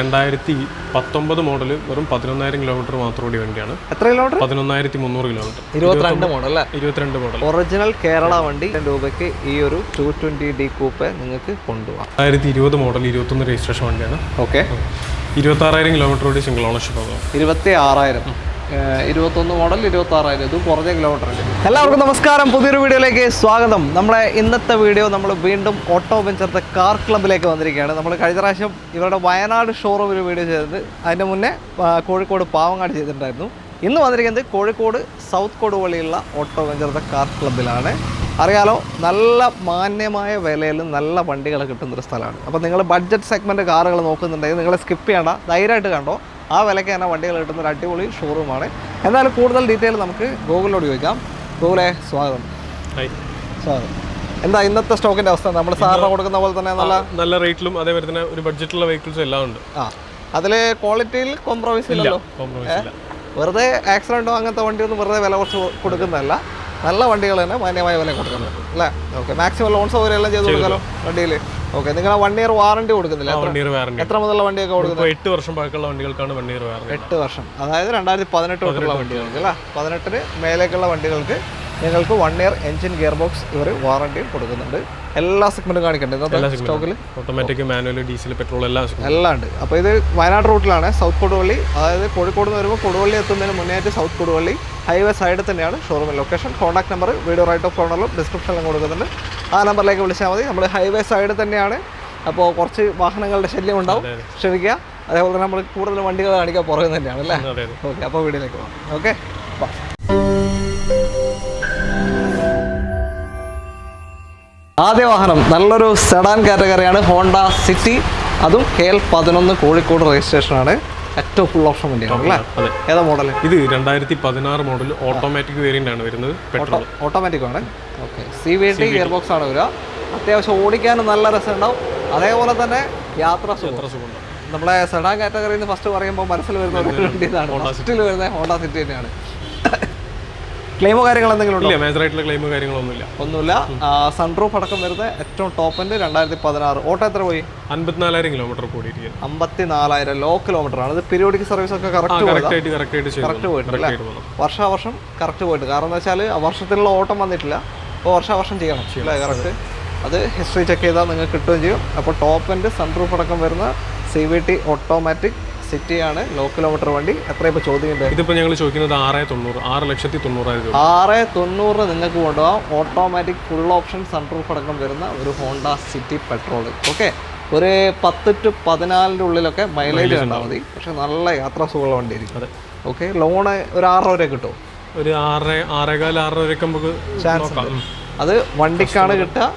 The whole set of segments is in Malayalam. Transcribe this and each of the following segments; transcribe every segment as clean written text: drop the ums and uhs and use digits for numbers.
2019 മോഡൽ വെറും 11,000 കിലോമീറ്റർ മാത്രമേ വണ്ടിയാണ്. എത്ര കിലോമീറ്റർ? 11,300 കിലോമീറ്റർ. 22 മോഡൽ അല്ലേ? 22 മോഡൽ ഒറിജിനൽ കേരള വണ്ടി. രൂപയ്ക്ക് ഈ ഒരു 220D കൂപ്പ് നിങ്ങൾക്ക് കൊണ്ടുപോകാം. 2020 മോഡൽ 21 രജിസ്ട്രേഷൻ വണ്ടിയാണ്. ഓക്കെ, 26,000 കിലോമീറ്റർ കൂടി സിംഗിൾ ഓണർഷിപ്പ് ആകും. 26,000. 21 മോഡൽ 26,000. ഇത് കുറഞ്ഞ കിലോമീറ്റർ ഉണ്ട്. എല്ലാവർക്കും നമസ്കാരം, പുതിയൊരു വീഡിയോയിലേക്ക് സ്വാഗതം. നമ്മുടെ ഇന്നത്തെ വീഡിയോ നമ്മൾ വീണ്ടും ഓട്ടോ വെഞ്ചറിന്റെ കാർ ക്ലബിലേക്ക് വന്നിരിക്കുകയാണ്. നമ്മൾ കഴിഞ്ഞ പ്രാവശ്യം ഇവരുടെ വയനാട് ഷോറൂം ഒരു വീഡിയോ ചെയ്തത്, അതിൻ്റെ മുന്നേ കോഴിക്കോട് പാവങ്ങാട് ചെയ്തിട്ടുണ്ടായിരുന്നു. ഇന്ന് വന്നിരിക്കുന്നത് കോഴിക്കോട് സൗത്ത് കൊടുവള്ളിയുള്ള ഓട്ടോ വെഞ്ചറിന്റെ കാർ ക്ലബിലാണ്. അറിയാലോ, നല്ല മാന്യമായ വിലയിൽ നല്ല വണ്ടികൾ കിട്ടുന്നൊരു സ്ഥലമാണ്. അപ്പോൾ നിങ്ങൾ ബഡ്ജറ്റ് സെഗ്മെൻറ്റ് കാറുകൾ നോക്കുന്നുണ്ടെങ്കിൽ നിങ്ങൾ സ്കിപ്പ് ചെയ്യേണ്ട, ധൈര്യമായിട്ട് കണ്ടോ. ആ വിലയ്ക്ക് തന്നെ വണ്ടികൾ കിട്ടുന്ന ഒരു അടിപൊളി ഷോറൂമാണ്. എന്നാലും കൂടുതൽ ഡീറ്റെയിൽ നമുക്ക് ഗൂഗിളിനോട് ചോദിക്കാം. ഗൂഗിളെ സ്വാഗതം. സ്വാഗതം. എന്താ ഇന്നത്തെ സ്റ്റോക്കിൻ്റെ അവസ്ഥ? നമ്മൾ സാറിന് കൊടുക്കുന്ന പോലെ തന്നെ നല്ല റേറ്റിലും അതേപോലെ തന്നെ ഒരു ബഡ്ജറ്റുള്ള വെഹിക്കിൾസും എല്ലാം ഉണ്ട്. അതിൽ ക്വാളിറ്റിയിൽ കോംപ്രമൈസ് ഇല്ലല്ലോ. വെറുതെ ആക്സിഡൻറ്റോ അങ്ങനത്തെ വണ്ടിയൊന്നും വെറുതെ വില കുറച്ച് കൊടുക്കുന്നതല്ല. നല്ല വണ്ടികൾ തന്നെ മാന്യമായ വില കൊടുക്കുന്നത് അല്ലേ? ഓക്കെ, മാക്സിമം ലോൺ സൗകര്യം എല്ലാം ചെയ്ത് കൊടുക്കാമല്ലോ വണ്ടിയിൽ. ഓക്കെ, നിങ്ങൾ 1 ഇയർ വാറണ്ടി കൊടുക്കുന്നില്ല? എത്ര മുതലുള്ള വണ്ടിയൊക്കെ കൊടുക്കുന്നത്? 8 വർഷം പഴക്കമുള്ള വണ്ടികൾക്കാണ് 1 ഇയർ വാറണ്ടി. 8 വർഷം, അതായത് 2018 തൊട്ടുള്ള വണ്ടികൾക്ക് അല്ലേ? 18 മേലേക്കുള്ള വണ്ടികൾക്ക് നിങ്ങൾക്ക് 1 ഇയർ എഞ്ചിൻ ഗിയർ ബോക്സ് ഇവർ വാറണ്ടിയും കൊടുക്കുന്നുണ്ട്. എല്ലാ സെഗ്മെന്റും കാണിക്കണ്ടേ സ്റ്റോക്കിൽ? ഓട്ടോമാറ്റിക്, മാനുവൽ, ഡീസൽ, പെട്രോൾ എല്ലാം ഉണ്ട്. അപ്പോൾ ഇത് വയനാട് റൂട്ടിലാണ്, സൗത്ത് കൊടുവള്ളി. അതായത് കോഴിക്കോട് നിന്ന് വരുമ്പോൾ കൊടുവള്ളി എത്തുന്നതിന് മുന്നേറ്റ് സൗത്ത് കൊടുവള്ളി ഹൈവേ സൈഡിൽ തന്നെയാണ് ഷോറൂമിൽ location. Contact number video right of കോർണറിലും ഡിസ്ക്രിപ്ഷനിലും കൊടുക്കുന്നുണ്ട്. ആ നമ്പറിലേക്ക് വിളിച്ചാൽ മതി. നമ്മൾ ഹൈവേ സൈഡിൽ തന്നെയാണ്. അപ്പോൾ കുറച്ച് വാഹനങ്ങളുടെ ശല്യം ഉണ്ടാവും, ക്ഷമിക്കുക. അതേപോലെ തന്നെ നമ്മൾ കൂടുതൽ വണ്ടികൾ കാണിക്കാൻ പുറകെ തന്നെയാണ് അല്ലേ? ഓക്കെ, അപ്പോൾ വീഡിയോയിലേക്ക് പോകാം. ഓക്കെ, ആദ്യ വാഹനം നല്ലൊരു സെഡാൻ കാറ്റഗറിയാണ്, ഹോണ്ട സിറ്റി. അതും KL11 കോഴിക്കോട് രജിസ്ട്രേഷനാണ്. ഏറ്റവും ഫുൾ ഓപ്ഷൻ വണ്ടിയാണ് അല്ലേ? ഏതാ മോഡൽ? ഇത് 2016 മോഡൽ ഓട്ടോമാറ്റിക് വേരിയന്റ് ആണ് വരുന്നത്. പെട്രോൾ ഓട്ടോമാറ്റിക് ആണ്. ഓക്കെ, CVT ഗിയർ ബോക്സ് ആണ് വരിക. അത്യാവശ്യം ഓടിക്കാനും നല്ല രസമുണ്ടാവും. അതേപോലെ തന്നെ യാത്ര സുഖം. നമ്മളെ സെഡാൻ കാറ്റഗറിയിൽ നിന്ന് ഫസ്റ്റ് പറയുമ്പോൾ മനസ്സിൽ വരുന്ന ഒരു വണ്ടി ഇതാണ്. ഫസ്റ്റിൽ വരുന്നത് ഹോണ്ട സിറ്റി തന്നെയാണ്. ക്ലെയിമോ കാര്യങ്ങൾ എന്തെങ്കിലും ഉണ്ടോ? മേജറായിട്ടുള്ള ക്ലെയിമോ കാര്യങ്ങളൊന്നുമില്ല. ഒന്നുമില്ല. സൺറൂഫ് അടക്കം വരുന്നത് ഏറ്റവും ടോപ്പ് എൻഡ് 2016. ഓട്ടോ എത്ര പോയി? 54,000 കിലോമീറ്റർ കൂടിയിരിക്കും. 54,000 ലോ കിലോമീറ്റർ ആണ്. ഇത് പീരിയോഡിക് സർവീസ് ഒക്കെ കറക്റ്റ് പോയിട്ടുണ്ട്. വർഷാവർഷം കറക്റ്റ് പോയിട്ട്. കാരണം എന്താ വെച്ചാൽ വർഷത്തിലുള്ള ഓട്ടം വന്നിട്ടില്ല. അപ്പോൾ വർഷാവർഷം ചെയ്യണം അല്ലേ? കറക്റ്റ്. അത് ഹിസ്റ്ററി ചെക്ക് ചെയ്താൽ നിങ്ങൾക്ക് കിട്ടുകയും ചെയ്യും. അപ്പോൾ ടോപ്പ് എൻഡ് സൺറൂഫ് അടക്കം വരുന്ന CVT ഓട്ടോമാറ്റിക് സിറ്റിയാണ്, ലോ കിലോമീറ്റർ വണ്ടി. എത്ര ഇപ്പോൾ ചോദ്യം? ഇതിപ്പോൾ ഞങ്ങൾ ചോദിക്കുന്നത് 6,90,000 രൂപ. 6,90,000 നിങ്ങൾക്ക് കൊണ്ടുപോകാം. ഓട്ടോമാറ്റിക് ഫുൾ ഓപ്ഷൻ സൺറൂഫ് അടക്കം വരുന്ന ഒരു ഹോണ്ട സിറ്റി പെട്രോൾ. ഓക്കെ, ഒരു 10 to 14 ഉള്ളിലൊക്കെ മൈലേജ് കണ്ടാൽ മതി. പക്ഷെ നല്ല യാത്രാ സുഖമുള്ള വണ്ടി ആയിരിക്കും. ഓക്കെ, ലോണ് ഒരു 6 രൂപ കിട്ടും. ഒരു 6.5-6 രൂപ നമുക്ക് ചാൻസ് ഉണ്ട്. അത് വണ്ടിക്കാണ് കിട്ടുക.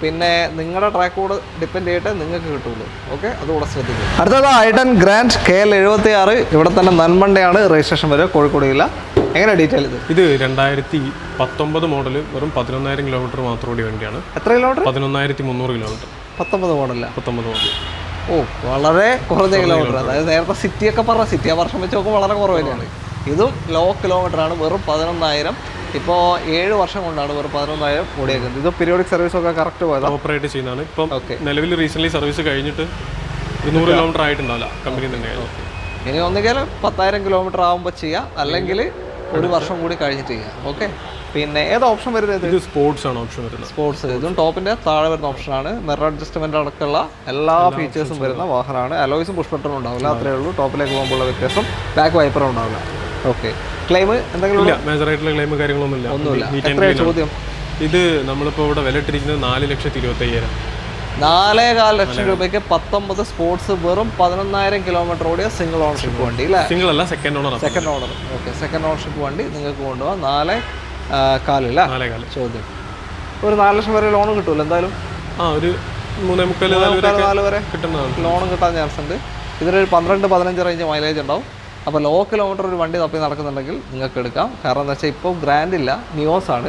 പിന്നെ നിങ്ങളുടെ ട്രാക്കോട് ഡിപ്പെൻഡ് ചെയ്തിട്ട് നിങ്ങൾക്ക് കിട്ടുള്ളൂ. ഓക്കെ, അതുകൂടെ ശ്രദ്ധിക്കുക. അടുത്തത് ഐഡൻ ഗ്രാൻഡ് KL76. ഇവിടെ തന്നെ നന്മണ്ടയാണ് രജിസ്ട്രേഷൻ വരെ, കോഴിക്കോട് ജില്ല. എങ്ങനെ ഡീറ്റെയിൽ? ഇത് 2019 മോഡൽ വെറും 11,000 കിലോമീറ്റർ മാത്രമേ വണ്ടിയാണ്. എത്ര കിലോമീറ്റർ? 11,300 കിലോമീറ്റർ. 19 മോഡല? 19 മോഡൽ. ഓ, വളരെ കുറഞ്ഞ കിലോമീറ്റർ. അതായത് നേരത്തെ സിറ്റിയൊക്കെ പറഞ്ഞ സിറ്റി ആ വർഷം വെച്ച് നോക്കുമ്പോൾ വളരെ കുറവ് തന്നെയാണ്. ഇതും ലോ കിലോമീറ്റർ ആണ്, വെറും 11,000. ഇപ്പോൾ 7 വർഷം കൊണ്ടാണ് വെറും 11,000 ഓടിയേക്കുന്നത്. ഇത് പീരിയോഡിക് സർവീസ് ഒക്കെ കറക്റ്റ് പോയത് ഓപ്പറേറ്റ് ചെയ്യുന്നതാണ്. ഇപ്പം നിലവിൽ റീസെന്റ് സർവീസ് കഴിഞ്ഞിട്ട് 100 കിലോമീറ്റർ ആയിട്ടുണ്ടാവില്ല കമ്പനി തന്നെ. ഇനി ഒന്നുകിൽ 10,000 കിലോമീറ്റർ ആകുമ്പോൾ ചെയ്യാം, അല്ലെങ്കിൽ 1 വർഷം കൂടി കഴിഞ്ഞിട്ട് ചെയ്യാം. ഓക്കെ, പിന്നെ ഏത് ഓപ്ഷൻ വരുന്നത്? ഇത് സ്പോർട്സ് ആണ് ഓപ്ഷൻ വരുന്നത്. സ്പോർട്സ്. ഇതും ടോപ്പിന്റെ താഴെ വരുന്ന ഓപ്ഷനാണ്. മിറർ അഡ്ജസ്റ്റ്മെന്റ് അടക്കമുള്ള എല്ലാ ഫീച്ചേഴ്സും വരുന്ന വാഹനമാണ്. അലോയ്സും പുഷ് ബട്ടണും ഉണ്ടാവില്ല, അത്രയേ ഉള്ളൂ. ടോപ്പിലേക്ക് പോകുമ്പോഴുള്ള വ്യത്യാസം. ബാക്ക് വൈപ്പറും ഉണ്ടാവില്ല. ഓക്കെ, ക്ലെയിം എന്തെങ്കിലും? മേജറായിട്ടുള്ള ക്ലെയിം കാര്യങ്ങളൊന്നുമില്ല. എത്രയാണ് ചോദ്യം? ഇത് നമ്മളിപ്പോൾ ഇവിടെ വില ഇട്ടിരിക്കുന്നത് 4,25,000. 4.5 ലക്ഷം രൂപയ്ക്ക് 19 സ്പോർട്സ്, വെറും 11,000 കിലോമീറ്റർ ഓടിയ സിംഗിൾ ഓണർഷിപ്പ് വണ്ടി അല്ലേ? സിംഗിൾ അല്ല, second owner. Okay, second ownership വണ്ടി നിങ്ങൾക്ക് കൊണ്ടുപോകാം. 4.25 ചോദ്യം. ഒരു 4 ലക്ഷം വരെ ലോൺ കിട്ടുമല്ലോ എന്തായാലും? ഒരു 3.25 വരെ ലോണും കിട്ടാൻ ചാൻസ് ഉണ്ട്. ഇതിലൊരു 12-15 റേഞ്ച് മൈലേജ് ഉണ്ടാവും. അപ്പോൾ ലോ കിലോമീറ്റർ ഒരു വണ്ടി തപ്പി നടക്കുന്നുണ്ടെങ്കിൽ നിങ്ങൾക്ക് എടുക്കാം. കാരണം എന്താ വെച്ചാൽ ഇപ്പോൾ ഗ്രാൻഡ് ഇല്ല, നിയോസ് ആണ്.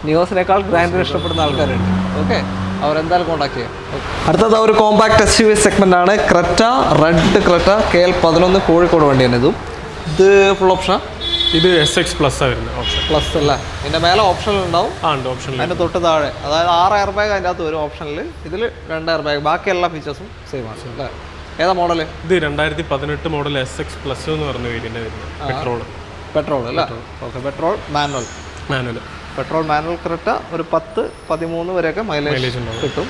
നിയോസിനേക്കാൾ ഗ്രാൻഡിന് ഇഷ്ടപ്പെടുന്ന ആൾക്കാരുണ്ട്. ഓക്കെ, അവരെന്തായാലും കോൺടാക്ട് ചെയ്യാം. അടുത്തത് ഒരു കോമ്പാക്ട് SUV സെഗ്മെന്റ് ആണ്, Creta. Red Creta KL11 Kozhikode വണ്ടിയാണ്. ഇത് ഫുൾ ഓപ്ഷൻ. ഇത് SX പ്ലസ് വരുന്നത്. ഓപ്ഷൻ പ്ലസ് അല്ല, ഇതിന്റെ മേലെ ഓപ്ഷൻ ഉണ്ടാവും. അതിന്റെ തൊട്ട് താഴെ, അതായത് 6 എയർ ബാഗ് അതിൻ്റെ അകത്ത് ഒരു ഓപ്ഷനിൽ. ഇതിൽ 2 എയർ ബാഗ്, ബാക്കി എല്ലാ ഫീച്ചേഴ്സും സെയിം ആണ് അല്ലേ? ഏതാ മോഡൽ? ഇത് 2018 മോഡൽ SX പ്ലസ് എന്ന് പറഞ്ഞ വേരിയന്റ് വരുന്നത്. പെട്രോൾ അല്ല? Okay, petrol manual. Petrol manual Creta ഒരു 10-13 വരെയൊക്കെ മൈലേജ് കിട്ടും.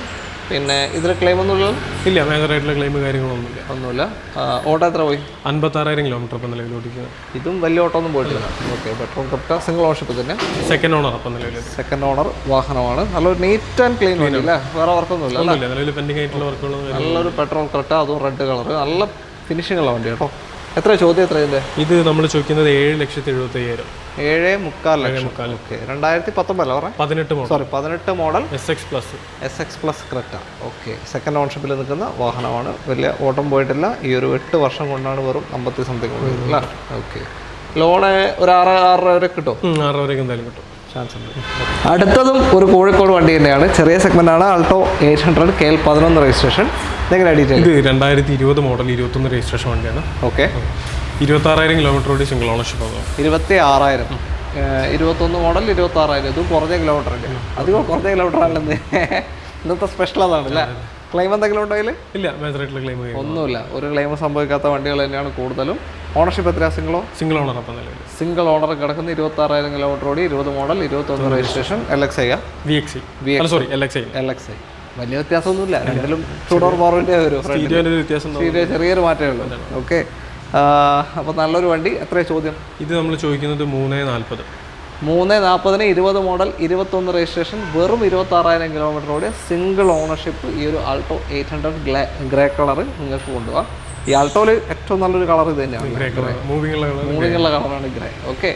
പിന്നെ ഇതിൽ ക്ലെയിം ഒന്നുമില്ല? ഇല്ല, മേജറായിട്ടുള്ള ക്ലെയിം കാര്യങ്ങളൊന്നുമില്ല. ഓട്ടോ എത്ര പോയി? 56,000 കിലോമീറ്റർ ഇപ്പം നിലവിൽ ഓടിക്കുന്നത്. ഇതും വലിയ ഓട്ടോ ഒന്നും പോയിട്ടില്ല. Okay, petrol Creta single ownership തന്നെ. സെക്കൻഡ് ഓണർ അപ്പം നിലവിൽ. സെക്കൻഡ് ഓണർ വാഹനമാണ്. നല്ലൊരു നീറ്റ് ആൻഡ് ക്ലീൻ വണ്ടി അല്ലേ? വേറെ വർക്കൊന്നുമില്ല. നിലവിൽ പെൻഡിങ് ആയിട്ടുള്ള വർക്കുകൾ. നല്ലൊരു പെട്രോൾ ക്രെറ്റ, അതും റെഡ് കളർ, നല്ല ഫിനിഷിംഗ് ഉള്ള വണ്ടി കേട്ടോ. എത്ര ചോദ്യം? എത്ര ഇതിൻ്റെ? ഇത് നമ്മൾ ചോദിക്കുന്നത് 7,75,000. 7,45,000. ഓക്കെ, 2019 പറഞ്ഞേ? 18 model SX plus Creta. Okay, second ഓണർഷിപ്പിൽ നിൽക്കുന്ന വാഹനമാണ്. വലിയ ഓട്ടം പോയിട്ടില്ല. ഈ ഒരു 8 വർഷം കൊണ്ടാണ് വെറും 50 സംതിങ് അല്ലേ? ഓക്കെ, ലോണ് ഒരു 6 വരെ കിട്ടും? 6 വരെ എന്തായാലും കിട്ടും, ചാൻസ് ഉണ്ട്. അടുത്തതും ഒരു കോഴിക്കോട് വണ്ടി തന്നെയാണ്. ചെറിയ സെഗ്മെൻ്റാണ്. Alto 800 KL 11 registration. എങ്ങനെ ഡീറ്റെയിൽ? ഇത് 2020 മോഡൽ 21 രജിസ്ട്രേഷൻ വണ്ടിയാണ്. ഓക്കെ, 26,000 കിലോമീറ്റർ ഓടി സിംഗിൾ ഓണർഷിപ്പ് ആകും. 26,000. 21 മോഡൽ 26,000. ഇത് കുറഞ്ഞ കിലോമീറ്റർ അല്ലേ? അധികം കുറഞ്ഞ കിലോമീറ്റർ ആണെന്ന് ഇന്നത്തെ സ്പെഷ്യൽ അതാണ് അല്ലേ? ക്ലെയിം എന്തെങ്കിലും ഉണ്ടെങ്കിൽ? ഇല്ല, മേജറായിട്ടുള്ള ക്ലെയിം ഒന്നുമില്ല. ഒരു ക്ലെയിം സംഭവിക്കാത്ത വണ്ടികൾ തന്നെയാണ് കൂടുതലും. ഓണർഷിപ്പ് എത്രയാ? Single owner. അപ്പം നിലവിൽ സിംഗിൾ ഓണർ കിടക്കുന്ന 26,000 കിലോമീറ്റർ ഓടി, 20 മോഡൽ 21 രജിസ്ട്രേഷൻ. LXI LXI. വലിയ വ്യത്യാസമൊന്നുമില്ല രണ്ടിലും. ടൂഡോർ പവറിൻ്റെ ഒരു ചെറിയൊരു മാറ്റമേ ഉള്ളൂ. ഓക്കെ, അപ്പോൾ നല്ലൊരു വണ്ടി. എത്രയാണ് ചോദ്യം? ഇത് നമ്മൾ ചോദിക്കുന്നത് 3,40. 3,40 20 മോഡൽ 21 രജിസ്ട്രേഷൻ, വെറും 26,000 കിലോമീറ്റർ ഓടിയ സിംഗിൾ ഓണർഷിപ്പ്. ഈ ഒരു ആൾട്ടോ 800 ഗ്രേ കളർ നിങ്ങൾക്ക് കൊണ്ടുപോകാം. ഈ ആൾട്ടോയിൽ ഏറ്റവും നല്ലൊരു കളർ ഇത് തന്നെയാണ്, മൂവിങ് ഉള്ള കളറാണ് ഗ്രേ. ഓക്കെ,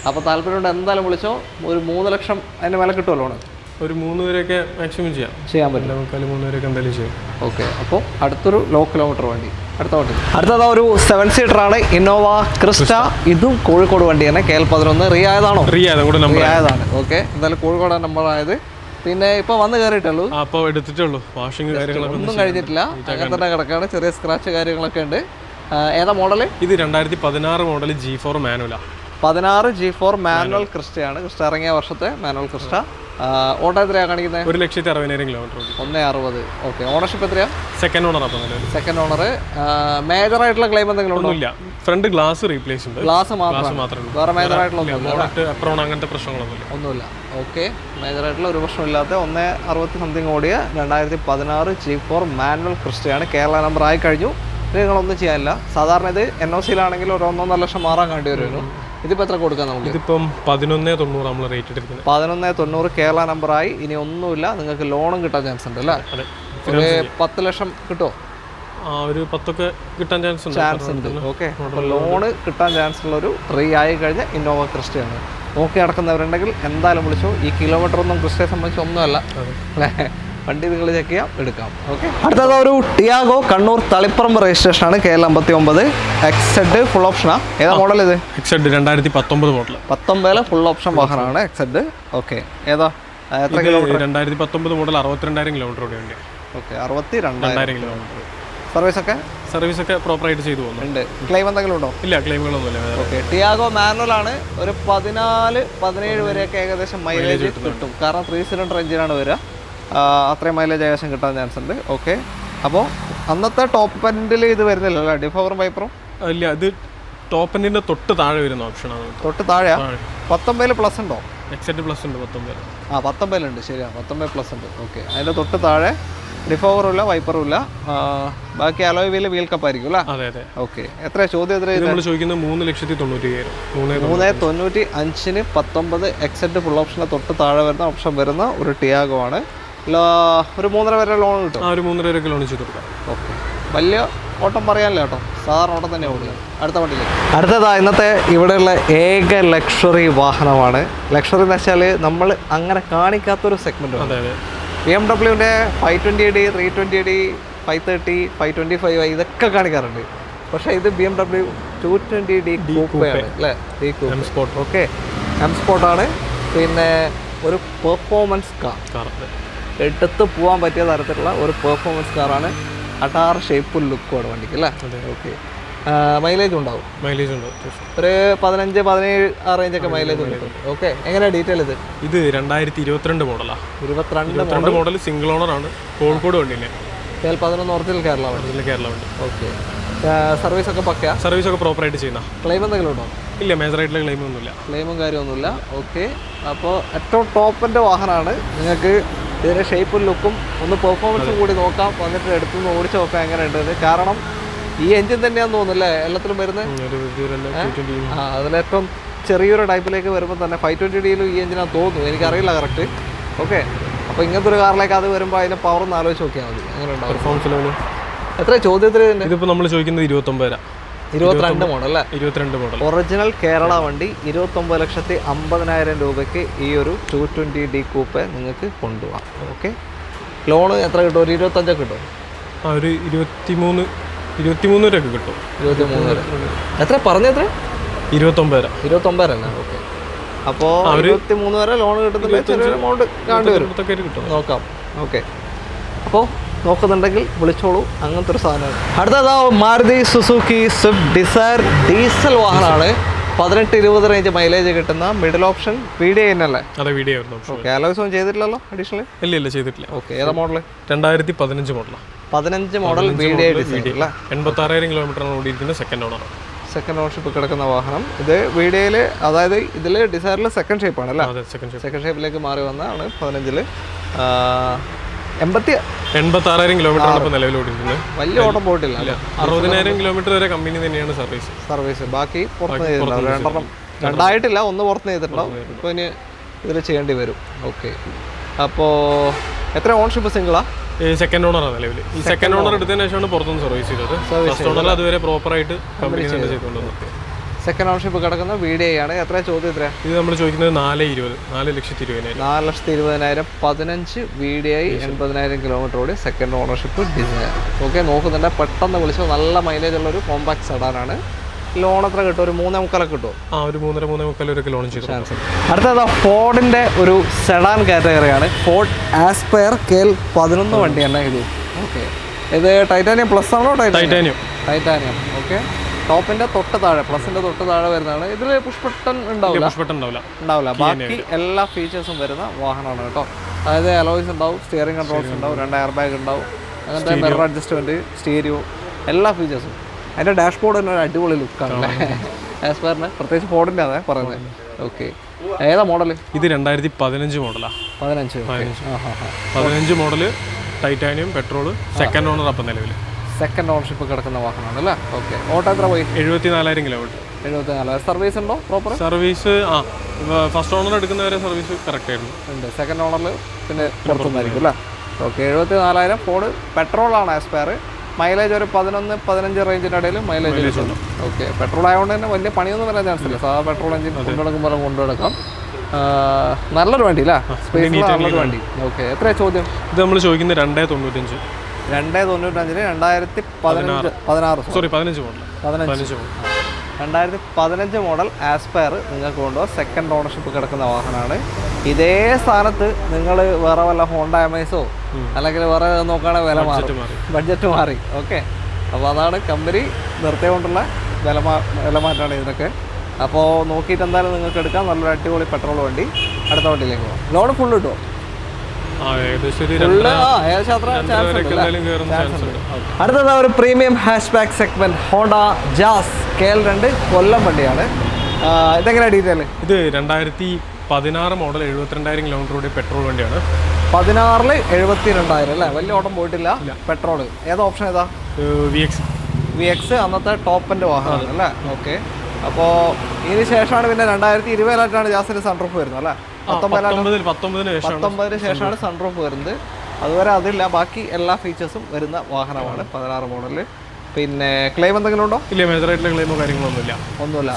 അപ്പോൾ താല്പര്യമുണ്ട് എന്തായാലും വിളിച്ചോ. ഒരു 3 ലക്ഷം അതിൻ്റെ വില കിട്ടുമല്ലോ ലോണ്? ഒരു 3 വരെയൊക്കെ മാക്സിമം ചെയ്യാൻ പറ്റില്ല. 3 വരെയൊക്കെ എന്തായാലും ചെയ്യും. ഓക്കെ, അപ്പോൾ അടുത്തൊരു ലോ കിലോമീറ്റർ വണ്ടി. അടുത്തത് ഒരു 7 സീറ്റർ ആണ്, ഇന്നോവ ക്രിസ്റ്റ. ഇതും കോഴിക്കോട് വണ്ടി തന്നെ. KL 11 റിയ ആയതാണോ? റിയായതാണ്. ഓക്കെ, എന്തായാലും കോഴിക്കോട് നമ്പർ ആയത്. പിന്നെ ഇപ്പൊ വന്ന് കയറിയിട്ടുള്ളൂ, എടുത്തിട്ടുള്ളൂ. വാഷിംഗ് കാര്യങ്ങളൊക്കെ ഒന്നും കഴിഞ്ഞിട്ടില്ല, അങ്ങനെ തന്നെ കിടക്കാണ്. ചെറിയ സ്ക്രാച്ച് കാര്യങ്ങളൊക്കെ ഉണ്ട്. ഏതാ മോഡൽ? ഇത് 2016 മോഡൽ G4 മാനുവലാ. 16 G4 മാനുവൽ ക്രിസ്റ്റയാണ്. ക്രിസ്റ്റ ഇറങ്ങിയ വർഷത്തെ മാനുവൽ ക്രിസ്റ്റ. ഓട്ടോ എത്രയാണ് കാണിക്കുന്നത്? 1,60,000 കിലോമീറ്റർ. 1,60,000. ഓക്കെ, ഓണർഷിപ്പ് എത്രയാ? Second owner. Second owner. Major ആയിട്ടുള്ള ക്ലെയിം എന്തെങ്കിലും ഉണ്ടോ? ഫ്രണ്ട് ഗ്ലാസ് റീപ്ലേസ് ഉണ്ട്. ഗ്ലാസ് മാത്രമേ, വേറെ മേജർ ആയിട്ടുള്ള അങ്ങനത്തെ ഒന്നുമില്ല. ഓക്കെ, മേജർ ആയിട്ടുള്ള ഒരു പ്രശ്നമില്ലാത്ത 1,60 സംതിങ് ഓടിയ 2016 G4 മാനുവൽ ക്രിസ്റ്റയാണ്. കേരള നമ്പർ ആയി കഴിഞ്ഞു. നിങ്ങളൊന്നും ചെയ്യാനില്ല. സാധാരണ ഇത് NOC-ലാണെങ്കിൽ ഒരു 1.5 ലക്ഷം മാറാൻ വേണ്ടി വരുന്നു. ഇതിപ്പോൾ എത്ര കൊടുക്കാം നമുക്ക്? ഇതിപ്പം 11,90 നമ്മൾ റേറ്റ് എടുക്കുന്നത്. 11,90 കേരള നമ്പറായി. ഇനി ഒന്നുമില്ല, നിങ്ങൾക്ക് ലോണും കിട്ടാൻ ചാൻസ് ഉണ്ട് അല്ലേ? ഒരു 10 ലക്ഷം കിട്ടുമോ? ഒരു 10 കിട്ടാൻ ചാൻസ് ഉണ്ട്. ഓക്കെ, അപ്പോൾ ലോണ് കിട്ടാൻ ചാൻസ് ഉള്ള ഒരു ആയി കഴിഞ്ഞ ഇന്നോവ ക്രിസ്റ്റയാണ്. നോക്കി നടക്കുന്നവരുണ്ടെങ്കിൽ എന്തായാലും വിളിച്ചോ. ഈ കിലോമീറ്റർ ഒന്നും ക്രിസ്റ്റയെ സംബന്ധിച്ച് ഒന്നുമല്ല അല്ലേ? വണ്ടി നിങ്ങൾ ചെക്ക് ചെയ്യാം, എടുക്കാം. ഓക്കെ, അടുത്തത് ഒരു ടിയാഗോ കണ്ണൂർ തളിപ്പറമ്പ് രജിസ്ട്രേഷൻ ആണ്. KL 59 XZ ഫുൾ ഓപ്ഷനാ. ഏതാ മോഡൽ ഇത്? XZ 2019 model. 19 ഫുൾ ഓപ്ഷൻ വാഹനമാണ് XZ. ഓക്കെ, ഏതാ എത്ര കിലോമീറ്റർ? 2019 മോഡൽ 62,000 കിലോമീറ്റർ ഓടിയുണ്ട്. Okay, 62,000 kilometre. സർവീസ് ഒക്കെ പ്രോപ്പറായിട്ട് ചെയ്തു പോകുന്നുണ്ട്. ക്ലെയിം എന്തെങ്കിലും ഉണ്ടോ? ഇല്ല, ക്ലെയിമുകളൊന്നുമില്ല. ഓക്കെ, ടിയാഗോ മാനുവൽ ആണ്. ഒരു 14-17 വരെയൊക്കെ ഏകദേശം മൈലേജ് കിട്ടും. കാരണം 3 സിലിണ്ടർ എഞ്ചിനാണ് വരിക. അത്രയും മൈലേജ് ഏകദേശം കിട്ടാൻ ചാൻസ് ഉണ്ട്. ഓക്കെ, അപ്പോൾ അന്നത്തെ ടോപ്പ് എൻഡിൽ ഇത് വരുന്നില്ലല്ലോ, ഡിഫോറും വൈപ്പറും? ഇല്ല, ഇത് ടോപ്പ് എൻഡിൻ്റെ തൊട്ട് താഴെ വരുന്ന ഓപ്ഷനാണ്. തൊട്ട് താഴെ 19 പ്ലസ് ഉണ്ടോ? XZ പ്ലസ് ഉണ്ട്. 19 ഉണ്ട്. ശരിയാണ്, 19 പ്ലസ് ഉണ്ട്. ഓക്കെ, അതിൻ്റെ തൊട്ട് താഴെ ഡിഫോറും ഇല്ല, വൈപ്പറും ഇല്ല. ബാക്കി അലോയ് വീല് വീൽ കപ്പ് ആയിരിക്കും അല്ലേ? അതെ. ഓക്കെ, എത്ര ചോദ്യം? എത്ര നമ്മൾ ചോദിക്കുന്നത്? 3,90,000. 3,95,000 19 XZ ഫുൾ ഓപ്ഷൻ്റെ തൊട്ട് താഴെ വരുന്ന ഓപ്ഷൻ വരുന്ന ഒരു ടിയാഗോ ആണ്. ഒരു 3.5 വരെ ലോൺ കിട്ടും. ഒരു 3.5 വരെ ലോൺ ചെയ്ത് കൊടുക്കാം. ഓക്കെ, വലിയ ഓട്ടം പറയാനില്ല കേട്ടോ, സാധാരണ ഓട്ടം തന്നെ ഓടുക. അടുത്ത വണ്ടിയിലേക്ക്. അടുത്തതാ ഇന്നത്തെ ഇവിടെയുള്ള ഏക ലക്ഷറി വാഹനമാണ്. ലക്ഷറി എന്ന് വെച്ചാൽ നമ്മൾ അങ്ങനെ കാണിക്കാത്തൊരു സെഗ്മെൻറ്റ്. BMW-ൻ്റെ 520D, 320D, 530, 525 ഇതൊക്കെ കാണിക്കാറുണ്ട്. പക്ഷേ ഇത് BMW 220D കൂപ്പയാണ് അല്ലേ? Okay, M സ്പോർട്ടാണ്. പിന്നെ ഒരു പെർഫോമൻസ് കാർ, എടുത്ത് പോകാൻ പറ്റിയ തരത്തിലുള്ള ഒരു പെർഫോമൻസ് കാറാണ്. അടാർ ഷേപ്പ് ലുക്കോടെ വണ്ടിക്ക് അല്ലേ? ഓക്കെ, മൈലേജ് ഉണ്ടാവും. ഒരു 15-17 ആ റേഞ്ചൊക്കെ മൈലേജ് കിട്ടും. ഓക്കെ, എങ്ങനെയാണ് ഡീറ്റെയിൽ ഇത്? ഇത് 2022 മോഡലാണ്. 22 മോഡൽ സിംഗിൾ ഓണർ ആണ്. കോഴിക്കോട് വണ്ടിയില്ലേ? KL11 ഒറിജിനൽ കേരള വണ്ടി. ഒറിജിനൽ കേരള വണ്ടി. ഓക്കെ. സർവീസൊക്കെ പക്കയാ? സർവീസൊക്കെ പ്രോപ്പറായിട്ട് ചെയ്യുന്ന. ക്ലെയിം എന്തെങ്കിലും ഉണ്ടോ? ഇല്ല, മേജറായിട്ടുള്ള ക്ലെയിമൊന്നുമില്ല. ക്ലെയിമും കാര്യമൊന്നുമില്ല. ഓക്കെ. അപ്പോൾ ഏറ്റവും ടോപ്പിൻ്റെ വാഹനമാണ്. നിങ്ങൾക്ക് ഇതിൻ്റെ ഷേപ്പും ലുക്കും ഒന്ന് പെർഫോമൻസും കൂടി നോക്കാം, വന്നിട്ട് എടുത്തുനിന്ന് ഓടിച്ച് നോക്കാം എങ്ങനെ ഉണ്ടെന്ന്. കാരണം ഈ എൻജിൻ തന്നെയാണെന്ന് തോന്നുന്നില്ലേ എല്ലാത്തിലും വരുന്നത്? അതിലേറ്റവും ചെറിയൊരു ടൈപ്പിലേക്ക് വരുമ്പോൾ തന്നെ 520Dയിലും ഈ എൻജിനാണ് തോന്നുന്നു, എനിക്കറിയില്ല കറക്റ്റ്. ഓക്കെ. അപ്പോൾ ഇങ്ങനത്തെ ഒരു കാറിലേക്ക് അത് വരുമ്പോൾ അതിൻ്റെ പവർ ഒന്ന് ആലോചിച്ച് നോക്കിയാൽ മതി. അങ്ങനെ ഉണ്ടാവും. പെർഫോമൻസ് ലെവൽ എത്ര ചോദ്യത്തിൽ? ഇതിപ്പോൾ നമ്മൾ ചോദിക്കുന്നത് 29,000. 22 മോഡൽ അല്ലേ? 22 മോഡൽ ഒറിജിനൽ കേരള വണ്ടി. 29,50,000 രൂപയ്ക്ക് ഈ ഒരു 220D കൂപ്പെ നിങ്ങൾക്ക് കൊണ്ടുപോകാം. ഓക്കെ. ലോണ് എത്ര കിട്ടും? ഒരു 25 കിട്ടും? ഒരു 23 രൂപ കിട്ടും. 23 വരെ. എത്ര പറഞ്ഞെത്ര? 29,000. 29 അല്ല. ഓക്കെ. അപ്പോൾ 23 വരെ ലോൺ കിട്ടുന്നില്ല, ചെറിയൊരു എമൗണ്ട് കാണേണ്ടി വരും. നോക്കാം. ഓക്കെ. അപ്പോൾ നോക്കുന്നുണ്ടെങ്കിൽ വിളിച്ചോളൂ, അങ്ങനത്തെ ഒരു സാധനമാണ്. അടുത്തതാ Maruti Suzuki Swift Dzire diesel വാഹനമാണ്. 18-20 റേഞ്ച് മൈലേജ് കിട്ടുന്ന മിഡിൽ ഓപ്ഷൻ VDI അല്ലേ? അതെ, VDI. ഓക്കെ. അലോയ്സ് ഒന്നും ചെയ്തിട്ടില്ലല്ലോ അഡീഷണൽ? ഇല്ല, ചെയ്തിട്ടില്ല. ഓക്കെ. ഏതാ മോഡൽ? 2015 മോഡലാണ്. 15 മോഡൽ VDI ഡിസൈൻ അല്ലേ? 86,000 കിലോമീറ്ററാണ് ഓടിയിരിക്കുന്ന. Second owner. സെക്കൻഡ് ഓണർഷിപ്പ് കിടക്കുന്ന വാഹനം. ഇത് VDIയിൽ, അതായത് ഇതിൽ ഡിസയറിൽ സെക്കൻഡ് ഷേപ്പാണ് അല്ലേ? സെക്കൻഡ് ഷേപ്പിലേക്ക് മാറി വന്നതാണ് 15-ൽ. 86,000 കിലോമീറ്ററാണ് ഇപ്പോൾ നിലവിൽ ഓടിക്കുന്നത്. വലിയ ഓട്ടം പോയിട്ടില്ല. 60,000 കിലോമീറ്റർ വരെ കമ്പനി തന്നെയാണ് സർവീസ്. ബാക്കി പുറത്ത് ചെയ്തിട്ടുണ്ടാവും. രണ്ടായിട്ടില്ല, ഒന്ന് പുറത്ത് ചെയ്തിട്ടുണ്ടാവും. ഇപ്പോൾ ഇനി ഇതിൽ ചെയ്യേണ്ടി വരും. ഓക്കെ. അപ്പോൾ എത്ര ഓണർഷിപ്പ്? സിംഗിളാ? സെക്കൻഡ് ഓണറാണ് നിലവിൽ. ഈ സെക്കൻഡ് ഓണർ എടുത്തതിന് ശേഷമാണ് പുറത്തുനിന്ന് സർവീസ് ചെയ്തത്. ഫസ്റ്റ് ഓണർ അതുവരെ പ്രോപ്പറായിട്ട് കമ്പനി തന്നെ ചെയ്തുകൊണ്ടുവന്നത്. സെക്കൻഡ് ഓണർഷിപ്പ് കിടക്കുന്ന VDI ആണ്. എത്ര ചോദ്യം? എത്ര ഇത് നമ്മൾ ചോദിക്കുന്നത് 4,20,000. 4,20,000. 15 VDI, 80,000 കിലോമീറ്റർ ഓടി, സെക്കൻഡ് ഓണർഷിപ്പ് ഡിസൈർ. ഓക്കെ. നോക്കുന്നുണ്ട്, പെട്ടെന്ന് വിളിച്ചോ. നല്ല മൈലേജ് ഉള്ള ഒരു കോമ്പാക്ട് സെഡാനാണ്. ലോൺ എത്ര കിട്ടും? ഒരു 3.25 കിട്ടും. ഒരു 3.5 വരെ ലോൺ ചെയ്തു. അടുത്തത് ഫോർഡിൻ്റെ ഒരു സെഡാൻ കാറ്റഗറിയാണ്. ഫോർഡ് ആസ്പയർ KL11 വണ്ടിയാണ് ഇത്. ഓക്കെ. ഇത് ടൈറ്റാനിയം പ്ലസ് ആണോ? ടൈറ്റാനിയം. ഓക്കെ. ടോപ്പിന്റെ തൊട്ട് താഴെ, പ്ലസിന്റെ തൊട്ട് താഴെ വരുന്നതാണ്. ഇതിൽ പുഷ് ബട്ടൺ ഉണ്ടാവില്ല. ബാക്കി എല്ലാ ഫീച്ചേഴ്സും വരുന്ന വാഹനമാണ് കേട്ടോ. അതായത് അലോയ്സ് ഉണ്ടാവും, സ്റ്റിയറിംഗ് കൺട്രോൾസ് ഉണ്ടാവും, 2 എയർ ബാഗ് ഉണ്ടാവും, അങ്ങനത്തെ മിറർ അഡ്ജസ്റ്റ്മെന്റ്, സ്റ്റീരിയോ, എല്ലാ ഫീച്ചേഴ്സും. അതിന്റെ ഡാഷ്ബോർഡ് തന്നെ ഒരു അടിപൊളി ലുക്കാണ് അല്ലേ ആസ്പയറിന്, പ്രത്യേകിച്ച് ഫോർഡിന്റെ അതെ പറയുന്നത്. ഓക്കെ. ഏതാ മോഡൽ? ഇത് 2015 മോഡലാണ്. 15 model, titanium, petrol, second owner. അപ്പം നിലവിൽ സെക്കൻഡ് ഓണർഷിപ്പ് കിടക്കുന്ന വാഹനമാണ് അല്ലേ? ഓക്കെ. ഓട്ടോ എത്ര പോയി? 74,000 കിലോമീറ്റർ. 74,000. സർവീസ് ഉണ്ടോ? Proper service? ഫസ്റ്റ് ഓണർ എടുക്കുന്നവരെ സർവീസ് കറക്റ്റ് ആയിരുന്നു. ഉണ്ട്. സെക്കൻഡ് ഓണറിൽ പിന്നെ പുറത്തുനിന്നായിരിക്കും അല്ലേ? ഓക്കെ. 74,000. ഫോർഡ് പെട്രോളാണ് ആസ്പയർ. മൈലേജ് ഒരു 11-15 റേഞ്ചിൻ്റെ ഇടയിൽ മൈലേജ് ഉണ്ട്. ഓക്കെ. പെട്രോൾ ആയതുകൊണ്ട് തന്നെ വലിയ പണിയൊന്നും വരാൻ ചാൻസ് ഇല്ല. സാധാ പെട്രോൾ എഞ്ചിൻ കൊണ്ടുനടക്കുമ്പോൾ കൊണ്ടുനടക്കാം. നല്ലൊരു വണ്ടി അല്ലേ? സ്പേസ് നല്ലൊരു വണ്ടി. ഓക്കെ. എത്രയാണ് ചോദ്യം? ഇത് നമ്മൾ ചോദിക്കുന്നത് 2.95. 2.95-ന് 2015 മോഡൽ ആസ്പയർ നിങ്ങൾക്ക് കൊണ്ടുപോകാം. സെക്കൻഡ് ഓണർഷിപ്പ് കിടക്കുന്ന വാഹനമാണ്. ഇതേ സ്ഥാനത്ത് നിങ്ങൾ വേറെ വല്ല ഹോണ്ട അമേസോ അല്ലെങ്കിൽ വേറെ നോക്കുകയാണെങ്കിൽ വില മാറി, ബഡ്ജറ്റ് മാറി. ഓക്കെ. അപ്പോൾ അതാണ് കമ്പനി നിർത്തിക്കൊണ്ടുള്ള വില മാറ്റമാണ് ഇതിനൊക്കെ. അപ്പോൾ നോക്കിയിട്ട് എന്തായാലും നിങ്ങൾക്ക് എടുക്കാം. നല്ലൊരു അടിപൊളി പെട്രോൾ വണ്ടി. അടുത്ത വണ്ടിയിലേക്ക് പോകാം. ലോൺ ഫുള്ള് കിട്ടുമോ? അടുത്തത് ഒരു premium hash back segment Honda jazz KL2 കൊല്ലം വണ്ടിയാണ്. ഇതെങ്ങനെയാണ് ഡീറ്റെയിൽ? ഇത് 2016 മോഡൽ, 72,000 കിലോമീറ്റർ ഓടിയ പെട്രോൾ വണ്ടിയാണ്. 16-ൽ 72,000 അല്ലേ? വലിയ ഓട്ടം പോയിട്ടില്ല. പെട്രോൾ ഏതാ ഓപ്ഷൻ? ഏതാ? VX അന്നത്തെ ടോപ്പിന്റെ വാഹനമാണ് അല്ലേ? ഓക്കെ. അപ്പോൾ ഇതിന് ശേഷമാണ് പിന്നെ 2020-ലാണ് ജാസിന് സൺറൂഫ് വരുന്നത് അല്ലേ? 19-ന് ശേഷമാണ് സൺറൂഫ് വരുന്നത്. അതുവരെ അതില്ല. ബാക്കി എല്ലാ ഫീച്ചേഴ്സും വരുന്ന വാഹനമാണ് 16 മോഡലിൽ. പിന്നെ ക്ലെയിം എന്തെങ്കിലും ഉണ്ടോ? ഇല്ല, മേജറായിട്ടുള്ള ക്ലെയിമോ കാര്യങ്ങളൊന്നുമില്ല.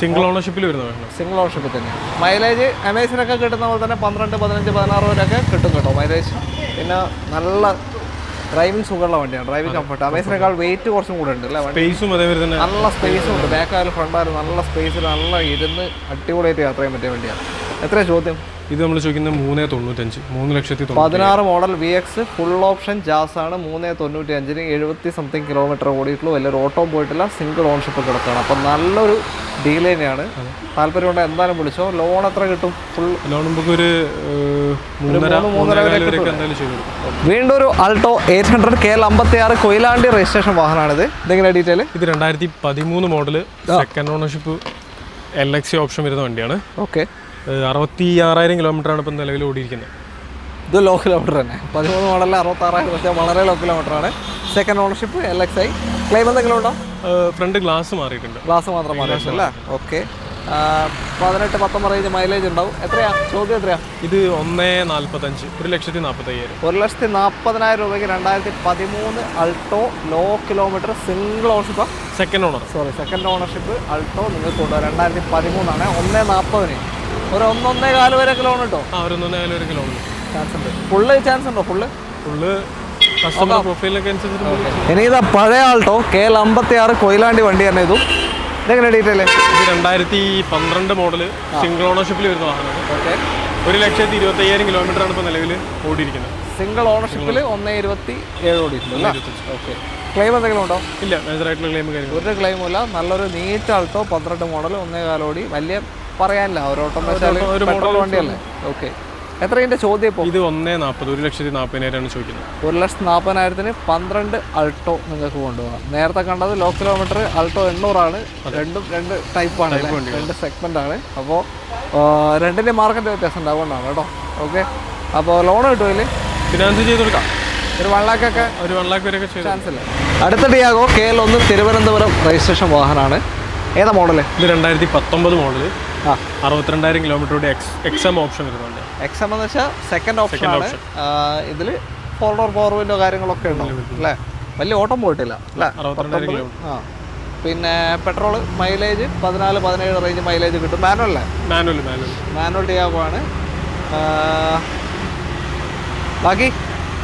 സിംഗിൾ ഓണർഷിപ്പിൽ വരുന്ന സിംഗിൾ ഓണർഷിപ്പിൽ തന്നെ. മൈലേജ് അമേസിനൊക്കെ കിട്ടുന്ന പോലെ തന്നെ 12, 15, 16 വരെയൊക്കെ കിട്ടും കേട്ടോ മൈലേജ്. പിന്നെ നല്ല ഡ്രൈവിംഗ് സുഖമുള്ള വണ്ടിയാണ്. Driving comfort. അമേസിനേക്കാൾ വെയിറ്റ് കുറച്ചും കൂടെ ഉണ്ട് അല്ലേ? സ്പേസും അതേപോലെ തന്നെ നല്ല സ്പേസും ഉണ്ട്. ബാക്കായാലും ഫ്രണ്ടായാലും നല്ല സ്പേസിൽ നല്ല ഇരുന്ന് അടിപൊളിയായിട്ട് യാത്ര ചെയ്യാൻ പറ്റിയ വണ്ടിയാണ്. എത്രയാണ് ചോദ്യം? ഇത് നമ്മൾ ചോദിക്കുന്നത് 3.95, 3,90,000. 16 model VX full option jazz ആണ്. 3.95 70 സംതിങ് കിലോമീറ്റർ ഓടിയിട്ടുള്ളൂ. വലിയൊരു ഓട്ടോ പോയിട്ടില്ല. സിംഗിൾ ഓൺഷിപ്പ് കിടക്കുകയാണ്. അപ്പം നല്ലൊരു ഡീൽ തന്നെയാണ്. താല്പര്യമുണ്ട് എന്തായാലും വിളിച്ചോ. ലോൺ എത്ര കിട്ടും? ഫുൾ ലോൺ നമുക്ക് ഒരു 3.5 വരെയൊക്കെ എന്തായാലും ചെയ്തു കൊടുക്കും. വീണ്ടും ഒരു ആൾട്ടോ 800 KL56 കൊയിലാണ്ടി രജിസ്ട്രേഷൻ വാഹനമാണിത്. ഇതെങ്ങനെ ഡീറ്റെയിൽ? ഇത് 2013 model second ownership LXI option വരുന്ന വണ്ടിയാണ്. ഓക്കെ. 66,000 കിലോമീറ്ററാണ് ഇപ്പം നിലവിൽ ഓടിയിരിക്കുന്നത്. ഇത് ലോ കിലോമീറ്റർ തന്നെ. 13 മോഡലിൽ 66,000 വെച്ചാൽ വളരെ ലോ കിലോമീറ്ററാണ്. Second ownership LXI. ക്ലെയിം എന്തെങ്കിലും ഉണ്ടോ? ഫ്രണ്ട് ഗ്ലാസ് മാറിയിട്ടുണ്ട്. ഗ്ലാസ് മാത്രം മാറിയിട്ടില്ല. ഓക്കെ. 18-19 റേഞ്ച് മൈലേജ് ഉണ്ടാവും. എത്രയാ ചോദ്യം? എത്രയാ ഇത്? 1,45, 1,40,000. 1,40,000 രൂപയ്ക്ക് 2013 Alto low kilometre single ownership, second ownership Alto നിങ്ങൾക്ക് കൊണ്ടുപോകാം. 2013 1,40,000 ഒരു 1.25 വരെ ലോൺ കിട്ടോ? ഒരു 1.25 വരെ ലോൺ ചാൻസ് ഉണ്ട്. ഫുള്ള് ചാൻസ് ഉണ്ടോ? ഫുള്ള് കസ്റ്റമർ പ്രൊഫൈലൊക്കെ അനുസരിച്ച്. ഇനി ഇതാ പഴയ ആൾട്ടോ KL56 കൊയിലാണ്ടി വണ്ടി തന്നെ. ഇതും ഇതെങ്ങനെ ഡീറ്റെയിൽ? ഇത് 2012 മോഡൽ സിംഗിൾ ഓണർഷിപ്പിൽ വരുന്ന വാഹനമാണ്. ഓക്കെ. 1,25,000 കിലോമീറ്ററാണ് ഇപ്പോൾ നിലവിൽ ഓടിയിരിക്കുന്നത്. സിംഗിൾ ഓണർഷിപ്പിൽ 1.27 ഓടിയിട്ടുണ്ട്. ഓക്കെ. ക്ലെയിം എന്തെങ്കിലും ഉണ്ടോ? ഇല്ല, മേജറായിട്ടുള്ള ക്ലെയിം കാര്യങ്ങൾ ഒരു ക്ലെയിമും ഇല്ല. നല്ലൊരു നീറ്റ് ആൾട്ടോ 12 മോഡൽ 1.25 ഓടി. വലിയ പറയാനില്ല. ഒരു ഓട്ടം ഒരു മോഡൽ വണ്ടിയല്ലേ. ഓക്കെ. എത്രതിൻ്റെ ചോദ്യം ഇപ്പോൾ? ഇത് 1,40,000, 1,40,000 ചോദിക്കുന്നത്. 1,40,000 12 അൾട്ടോ നിങ്ങൾക്ക് കൊണ്ടുപോകാം. നേരത്തെ കണ്ടത് ലോ കിലോമീറ്റർ അൾട്ടോ 800 രണ്ടും രണ്ട് ടൈപ്പാണ്, രണ്ട് സെഗ്മെൻ്റ് ആണ്. അപ്പോൾ രണ്ടിൻ്റെ മാർക്കറ്റ് വ്യത്യാസം ഉണ്ടാവുകൊണ്ടാണ് കേട്ടോ. ഓക്കെ. അപ്പോൾ ലോൺ കിട്ടുമല്ലേ? ഫിനാൻസ് ചെയ്ത് കൊടുക്കാം. ഒരു 1 lakh ഒക്കെ, ഒരു 1 lakh വരെയൊക്കെ ചാൻസ് ഇല്ല. അടുത്ത ഡിയാഗോ KL1 തിരുവനന്തപുരം രജിസ്ട്രേഷൻ വാഹനമാണ്. ഏതാ മോഡല്? ഇത് 2019 മോഡല് 62,000 കിലോമീറ്റർ XM ഓപ്ഷൻ വരുന്നുണ്ട്. XM എന്ന് വെച്ചാൽ സെക്കൻഡ് ഓപ്ഷൻ ആണ്. ഇതിൽ 4 door പവർ വിൻഡോ കാര്യങ്ങളൊക്കെ ഉണ്ടാവും അല്ലേ? വലിയ ഓട്ടം പോയിട്ടില്ല അല്ലേ? 62,000 കിലോമീറ്റർ. പിന്നെ പെട്രോൾ മൈലേജ് 14-17 റേഞ്ച് മൈലേജ് കിട്ടും. മാനുവൽ ഡിയാഗോ ആണ്. ബാക്കി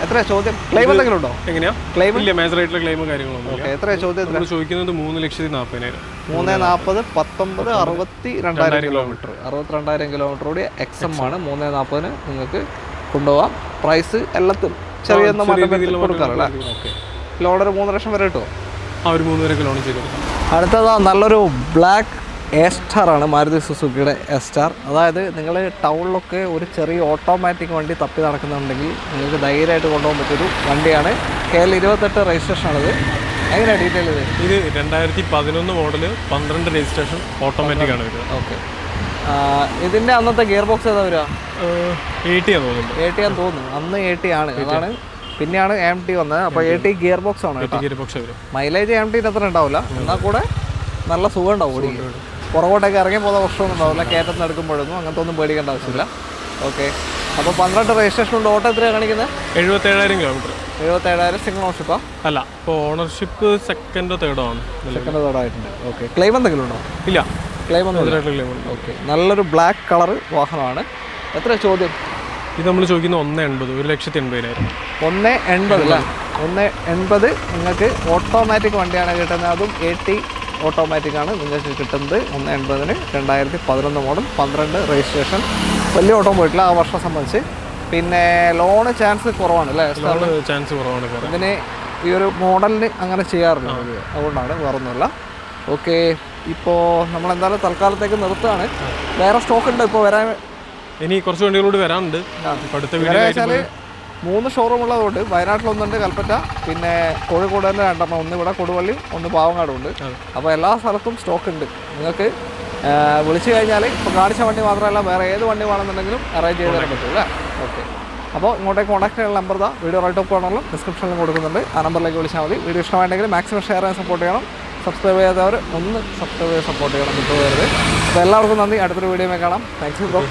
എത്ര ചോദ്യം? ക്ലെയിം എന്തെങ്കിലും ഉണ്ടോ? എങ്ങനെയാ? ക്ലെയിം ഇല്ല, മേജറായിട്ടുള്ള ക്ലെയിം കാര്യങ്ങളൊന്നും. ഓക്കെ. എത്ര ചോദ്യം? ചോദിക്കുന്നത് 3,40,000. 3,40,000 19 62,000 കിലോമീറ്റർ. 62,000 കിലോമീറ്റർ കൂടി XM ആണ്. 3,40,000 നിങ്ങൾക്ക് കൊണ്ടുപോകാം. പ്രൈസ് എല്ലാത്തും ചെറിയ കൊടുക്കാറല്ലേ? ഓക്കെ. ലോൺ ഒരു 3 ലക്ഷം വരെ കിട്ടുമോ? ഒരു 3 വരെ ലോൺ ചെയ്ത് കൊടുക്കാം. അടുത്തതാ നല്ലൊരു ബ്ലാക്ക് A-സ്റ്റാർ ആണ്. മാരുതി സുസുക്കിയുടെ A-സ്റ്റാർ. അതായത് നിങ്ങൾ ടൗണിലൊക്കെ ഒരു ചെറിയ ഓട്ടോമാറ്റിക് വണ്ടി തപ്പി നടക്കുന്നുണ്ടെങ്കിൽ നിങ്ങൾക്ക് ധൈര്യമായിട്ട് കൊണ്ടുപോകാൻ പറ്റിയൊരു വണ്ടിയാണ്. KL28 രജിസ്ട്രേഷനാണിത്. എങ്ങനെയാണ് ഡീറ്റെയിൽ? ഇത് 2011 മോഡൽ 12 രജിസ്ട്രേഷൻ ഓട്ടോമാറ്റിക് ആണ് ഇത്. ഓക്കെ. ഇതിൻ്റെ അന്നത്തെ ഗിയർ ബോക്സ് ഏതാ വരിക? 80 ആണെന്ന് തോന്നുന്നു. അന്ന് 80 ആണ്. അതാണ് പിന്നെയാണ് MT വന്നത്. അപ്പോൾ 80 ഗിയർ ബോക്സ് ആണ്. മൈലേജ് MT അത്ര ഉണ്ടാവില്ല, എന്നാൽ കൂടെ നല്ല സുഖം ഉണ്ടാവും ഓടിക്കും. പുറകോട്ടേക്ക് ഇറങ്ങി പോകുന്ന പ്രശ്നമൊന്നും ഉണ്ടാവില്ല. കയറ്റത്തിന് എടുക്കുമ്പോഴൊന്നും അങ്ങനത്തെ ഒന്നും പേടിക്കേണ്ട ആവശ്യമില്ല. ഓക്കെ. അപ്പോൾ 12 രജിസ്ട്രേഷൻ ഉണ്ട്. ഓട്ടോ എത്രയാണ് കാണിക്കുന്നത്? 77,000 കിലോമീറ്റർ. 77,000 സിംഗിൾ ഓണർഷിപ്പാ? അല്ല, ഇപ്പോൾ ഓണർഷിപ്പ് സെക്കൻഡോ തേർഡോ ആണ്. സെക്കൻഡോ തേർഡോ ആയിട്ടുണ്ട്. ഓക്കെ. ക്ലെയിം എന്തെങ്കിലും ഉണ്ടോ? ഇല്ല, ക്ലെയിം ഒന്നും. ഓക്കെ. നല്ലൊരു ബ്ലാക്ക് കളർ വാഹനമാണ്. എത്ര ചോദ്യം? ഇത് നമ്മൾ ചോദിക്കുന്നത് 1,80,000, 1,80,000. 1,80,000 അല്ല, 1,80,000 നിങ്ങൾക്ക് ഓട്ടോമാറ്റിക് വണ്ടിയാണ് കിട്ടുന്നത്. അതും 80 ഓട്ടോമാറ്റിക് ആണ് നിങ്ങൾക്ക് കിട്ടുന്നത്. 1,80,000 2011 മോഡൽ 12 രജിസ്ട്രേഷൻ. വലിയ ഓട്ടോ പോയിട്ടില്ല ആ വർഷം സംബന്ധിച്ച്. പിന്നെ ലോണ് ചാൻസ് കുറവാണ് അല്ലേ? ചാൻസ് കുറവാണ്. ഇതിന് ഈ ഒരു മോഡലിന് അങ്ങനെ ചെയ്യാറില്ല, അതുകൊണ്ടാണ്, വേറൊന്നുമില്ല. ഓക്കെ. ഇപ്പോൾ നമ്മളെന്തായാലും തൽക്കാലത്തേക്ക് നിർത്തുകയാണ്. വേറെ സ്റ്റോക്ക് ഉണ്ട് ഇപ്പോൾ വരാൻ? ഇനി കുറച്ച് വണ്ടികളോട് വരാനുണ്ട്. അടുത്ത വീഡിയോ വെച്ചാൽ 3 ഷോറൂം ഉള്ളതുകൊണ്ട് വയനാട്ടിലൊന്നുണ്ട്, കൽപ്പറ്റ, പിന്നെ കോഴിക്കോട് തന്നെ 2, ഒന്ന് ഇവിടെ കൊടുവള്ളി, ഒന്ന് പാവങ്ങാടും ഉണ്ട്. അപ്പോൾ എല്ലാ സ്ഥലത്തും സ്റ്റോക്ക് ഉണ്ട്. നിങ്ങൾക്ക് വിളിച്ചു കഴിഞ്ഞാൽ ഇപ്പോൾ കാണിച്ച വണ്ടി മാത്രമല്ല വേറെ ഏത് വണ്ടി വേണമെന്നുണ്ടെങ്കിലും അറേഞ്ച് ചെയ്ത് തരാൻ പറ്റും അല്ലേ? ഓക്കെ. അപ്പോൾ ഇങ്ങോട്ടേക്ക് കോൺടാക്ട് ചെയ്യാനുള്ള നമ്പർ ഇതാ വീഡിയോ റൈറ്റ് ഓഫ് കാണുള്ളൂ, ഡിസ്ക്രിപ്ഷനിൽ കൊടുക്കുന്നുണ്ട്. ആ നമ്പറിലേക്ക് വിളിച്ചാൽ മതി. വീഡിയോ ഇഷ്ടമായിട്ടുണ്ടെങ്കിൽ മാക്സിമം ഷെയർ ചെയ്യാൻ സപ്പോർട്ട് ചെയ്യണം. സബ്സ്ക്രൈബ് ചെയ്യാത്തവർ ഒന്ന് സബ്സ്ക്രൈബ് ചെയ്ത് സപ്പോർട്ട് ചെയ്യണം, വിട്ടുപോകരുത്. അപ്പോൾ എല്ലാവർക്കും നന്ദി. അടുത്തൊരു വീഡിയോ കാണാം. Thanks bro.